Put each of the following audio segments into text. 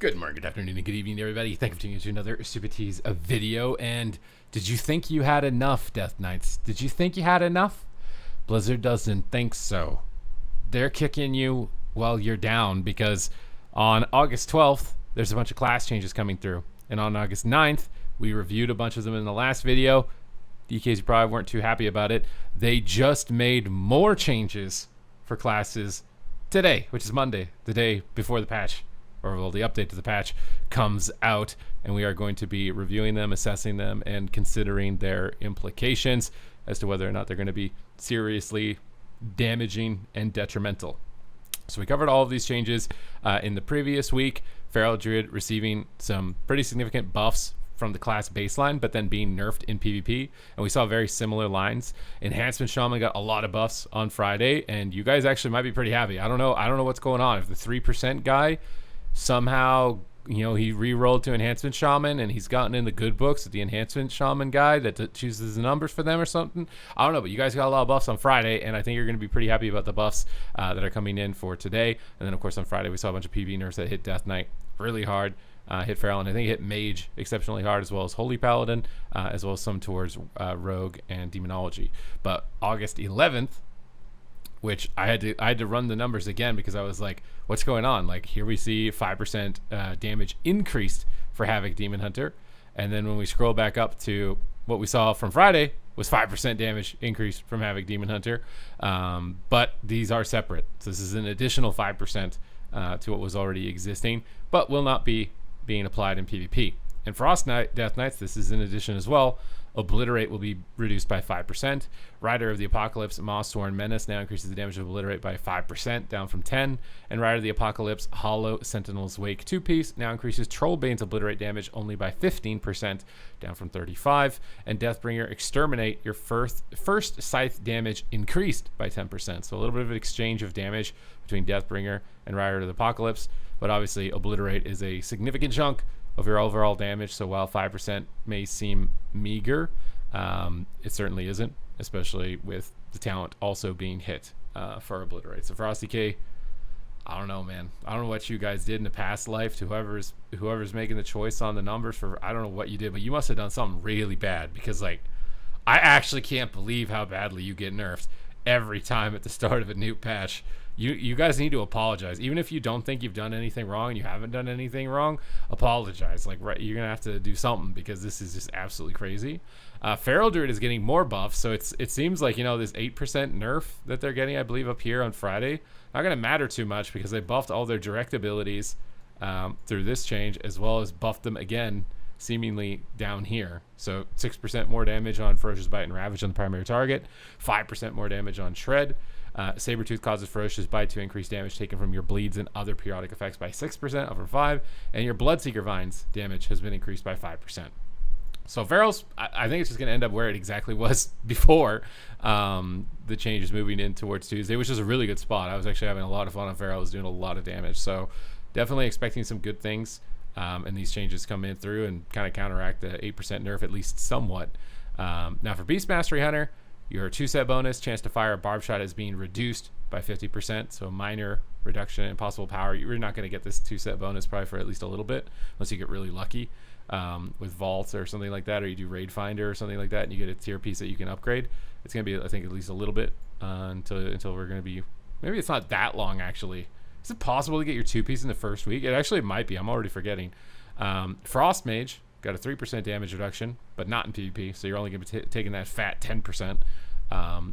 Good morning, good afternoon, and good evening, everybody. Thank you for tuning into another Super Tease video. And did you think you had enough, Death Knights? Did you think you had enough? Blizzard doesn't think so. They're kicking you while you're down because on August 12th, there's a bunch of class changes coming through. And on August 9th, we reviewed a bunch of them in the last video. DKs, you probably weren't too happy about it. They just made more changes for classes today, which is Monday, the day before the patch. Or well, the update to the patch comes out, and we are going to be reviewing them, assessing them, and considering their implications as to whether or not they're going to be seriously damaging and detrimental. So we covered all of these changes in the previous week. Feral Druid receiving some pretty significant buffs from the class baseline, but then being nerfed in PvP, and we saw very similar lines. Enhancement Shaman got a lot of buffs on Friday, and you guys actually might be pretty happy. I don't know what's going on. If the 3% guy somehow, he re-rolled to Enhancement Shaman and he's gotten in the good books with the Enhancement Shaman guy that chooses the numbers for them or something. I don't know, but you guys got a lot of buffs on Friday, and I think you're going to be pretty happy about the buffs that are coming in for today. And then, of course, on Friday, we saw a bunch of PvP nerfs that hit Death Knight really hard, hit Feral, and I think it hit Mage exceptionally hard, as well as Holy Paladin, as well as some towards Rogue and Demonology. But August 11th, which I had to run the numbers again because I was like, what's going on? Like, here we see 5% damage increased for Havoc Demon Hunter, and then when we scroll back up to what we saw from Friday was 5% damage increase from Havoc Demon Hunter, but these are separate, so this is an additional 5% to what was already existing, but will not be being applied in PvP. And Frost Knight, Death Knights, this is in addition as well. Obliterate will be reduced by 5%. Rider of the Apocalypse, Moss-Sworn Menace now increases the damage of Obliterate by 5%, down from 10. And Rider of the Apocalypse, Hollow Sentinel's Wake 2-piece now increases Trollbane's Obliterate damage only by 15%, down from 35. And Deathbringer Exterminate, your first Scythe damage increased by 10%. So a little bit of an exchange of damage between Deathbringer and Rider of the Apocalypse. But obviously, Obliterate is a significant chunk of your overall damage, so while 5% may seem meager, it certainly isn't, especially with the talent also being hit for Obliterate. So Frosty K, I don't know, man. I don't know what you guys did in the past life to whoever's making the choice on the numbers for, I don't know what you did, but you must have done something really bad, because like, I actually can't believe how badly you get nerfed every time at the start of a new patch. You guys need to apologize. Even if you don't think you've done anything wrong and you haven't done anything wrong, apologize. Like, right, you're gonna have to do something, because this is just absolutely crazy. Feral Druid is getting more buffs, so it seems like, this 8% nerf that they're getting, I believe, up here on Friday, not gonna matter too much, because they buffed all their direct abilities through this change, as well as buffed them again seemingly down here. So 6% more damage on Ferocious Bite and Ravage on the primary target, 5% more damage on Shred. Sabretooth causes Ferocious Bite to increase damage taken from your bleeds and other periodic effects by 6% over 5, and your Bloodseeker Vines damage has been increased by 5%. So Feral's, I think it's just going to end up where it exactly was before the changes moving in towards Tuesday, which is a really good spot. I was actually having a lot of fun on Feral. I was doing a lot of damage, so definitely expecting some good things, and these changes come in through and kind of counteract the 8% nerf at least somewhat. Now for Beast Mastery Hunter, your 2-set bonus, chance to fire a barb shot, is being reduced by 50%, so a minor reduction in possible power. You're not going to get this 2-set bonus probably for at least a little bit, unless you get really lucky with Vaults or something like that, or you do Raid Finder or something like that, and you get a tier piece that you can upgrade. It's going to be, I think, at least a little bit until we're going to be, maybe it's not that long, actually. Is it possible to get your 2-piece in the first week? It actually might be. I'm already forgetting. Frost Mage got a 3% damage reduction, but not in PvP, so you're only going to be taking that fat 10%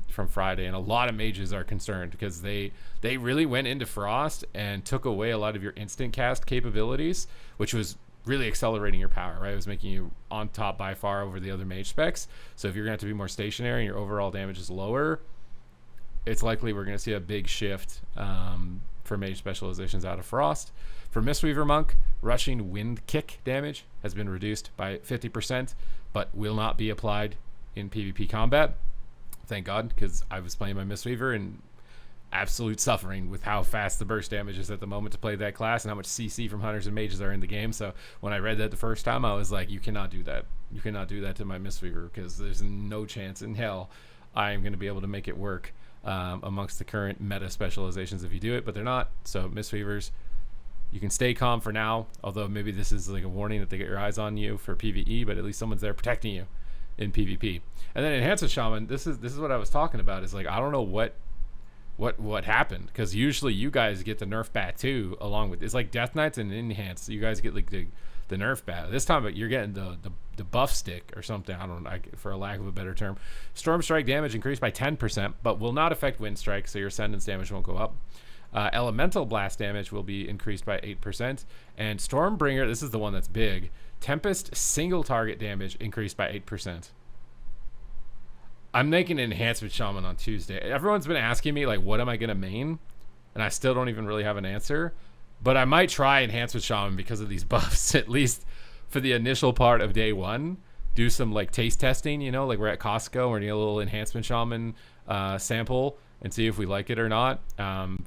from Friday. And a lot of mages are concerned because they really went into Frost and took away a lot of your instant cast capabilities, which was really accelerating your power, right? It was making you on top by far over the other mage specs. So if you're going to have to be more stationary and your overall damage is lower, it's likely we're going to see a big shift for mage specializations out of Frost. For Mistweaver Monk, rushing wind kick damage has been reduced by 50%, but will not be applied in PvP combat. Thank God, because I was playing my Mistweaver and absolute suffering with how fast the burst damage is at the moment to play that class and how much CC from hunters and mages are in the game. So when I read that the first time, I was like, you cannot do that. You cannot do that to my Mistweaver, because there's no chance in hell I am going to be able to make it work amongst the current meta specializations if you do it, but they're not. So Mistweavers, You can stay calm for now, although maybe this is like a warning that they get your eyes on you for PvE, but at least someone's there protecting you in PvP. And then Enhancement Shaman, this is what I was talking about, is like, I don't know what happened, because usually you guys get the nerf bat too, along with, it's like Death Knights and Enhance, you guys get like the nerf bat. This time you're getting the buff stick or something, I don't know, for a lack of a better term. Storm Strike damage increased by 10%, but will not affect Wind Strike, so your Ascendance damage won't go up. Elemental Blast damage will be increased by 8%. And Stormbringer, this is the one that's big. Tempest single target damage increased by 8%. I'm making an Enhancement Shaman on Tuesday. Everyone's been asking me, like, what am I going to main? And I still don't even really have an answer. But I might try Enhancement Shaman because of these buffs, at least for the initial part of day one. Do some, like, taste testing, you know, like we're at Costco. We're doing a little Enhancement Shaman sample and see if we like it or not,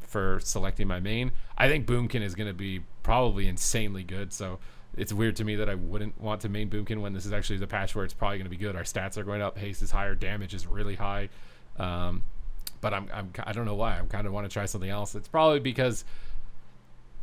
for selecting my main. I think Boomkin is going to be probably insanely good, so it's weird to me that I wouldn't want to main Boomkin when this is actually the patch where it's probably going to be good. Our stats are going up, haste is higher, damage is really high, but I don't know why. I kind of want to try something else. It's probably because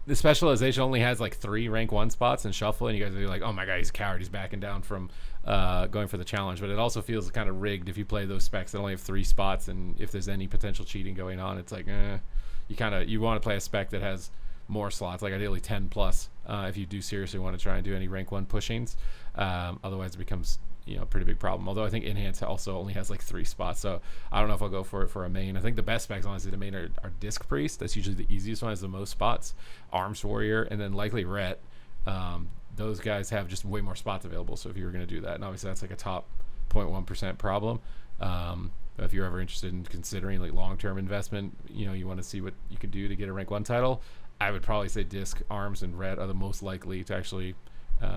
the specialization only has like 3 rank 1 spots in shuffle, and you guys are like, oh my god, he's a coward, he's backing down from going for the challenge. But it also feels kind of rigged if you play those specs that only have 3 spots, and if there's any potential cheating going on, it's like you want to play a spec that has more slots, like ideally 10 plus, if you do seriously want to try and do any rank 1 pushings. Otherwise it becomes, you know, a pretty big problem. Although I think Enhance also only has like 3 spots, so I don't know if I'll go for it for a main. I think the best specs honestly to main are Disc Priest. That's usually the easiest one, has the most spots. Arms Warrior, and then likely Ret. Those guys have just way more spots available, so if you were going to do that, and obviously that's like a top 0.1% problem. If you're ever interested in considering like long-term investment, you know, you want to see what you can do to get a rank 1 title, I would probably say Disc, Arms, and Ret are the most likely to actually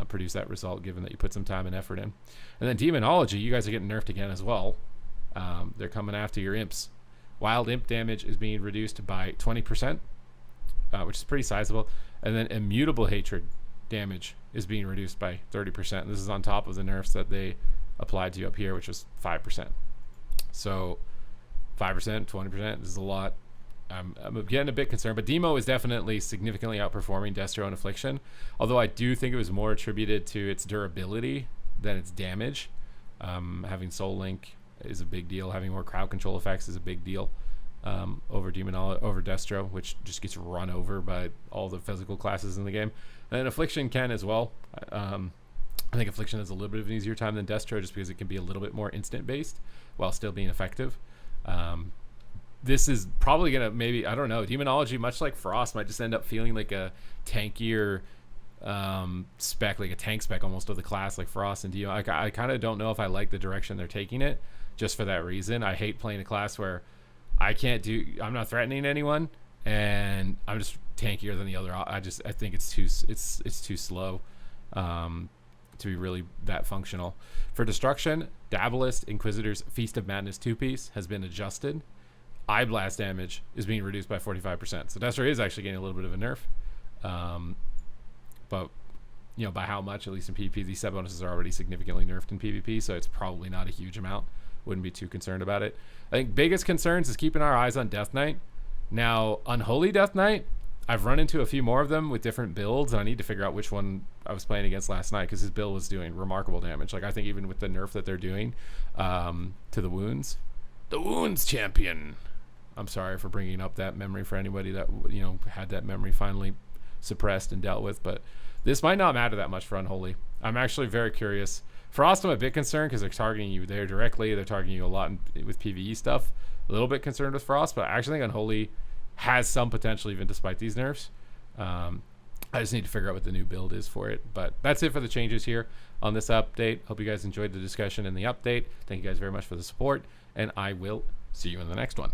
produce that result, given that you put some time and effort in. And then Demonology, you guys are getting nerfed again as well. They're coming after your imps. Wild imp damage is being reduced by 20%, which is pretty sizable. And then Immutable Hatred damage is being reduced by 30%. This is on top of the nerfs that they applied to you up here, which was 5%. So 5%, 20%, this is a lot. I'm getting a bit concerned, but Demo is definitely significantly outperforming Destro and Affliction, although I do think it was more attributed to its durability than its damage. Having Soul Link is a big deal. Having more crowd control effects is a big deal over Destro, which just gets run over by all the physical classes in the game. And then Affliction can as well. I think Affliction has a little bit of an easier time than Destro, just because it can be a little bit more instant based while still being effective. This is probably gonna, maybe, I don't know, Demonology, much like Frost, might just end up feeling like a tankier spec, like a tank spec almost of the class, like Frost and Demo. I kind of don't know if I like the direction they're taking it, just for that reason. I hate playing a class where I'm not threatening anyone, and I'm just tankier than the other. I think it's too slow to be really that functional. For destruction, Dabalist Inquisitor's Feast of Madness 2-piece has been adjusted. Eye Blast damage is being reduced by 45%. So Destro is actually getting a little bit of a nerf. But, you know, by how much, at least in PvP, these set bonuses are already significantly nerfed in PvP, so it's probably not a huge amount. Wouldn't be too concerned about it. I think biggest concerns is keeping our eyes on Death Knight. Now, Unholy Death Knight, I've run into a few more of them with different builds, and I need to figure out which one I was playing against last night, because his build was doing remarkable damage. Like, I think even with the nerf that they're doing to the wounds. The Wounds Champion. I'm sorry for bringing up that memory for anybody that, you know, had that memory finally suppressed and dealt with, but this might not matter that much for Unholy. I'm actually very curious. Frost, I'm a bit concerned because they're targeting you there directly. They're targeting you a lot with PvE stuff. A little bit concerned with Frost, but I actually think Unholy has some potential even despite these nerfs. I just need to figure out what the new build is for it. But that's it for the changes here on this update. Hope you guys enjoyed the discussion and the update. Thank you guys very much for the support, and I will see you in the next one.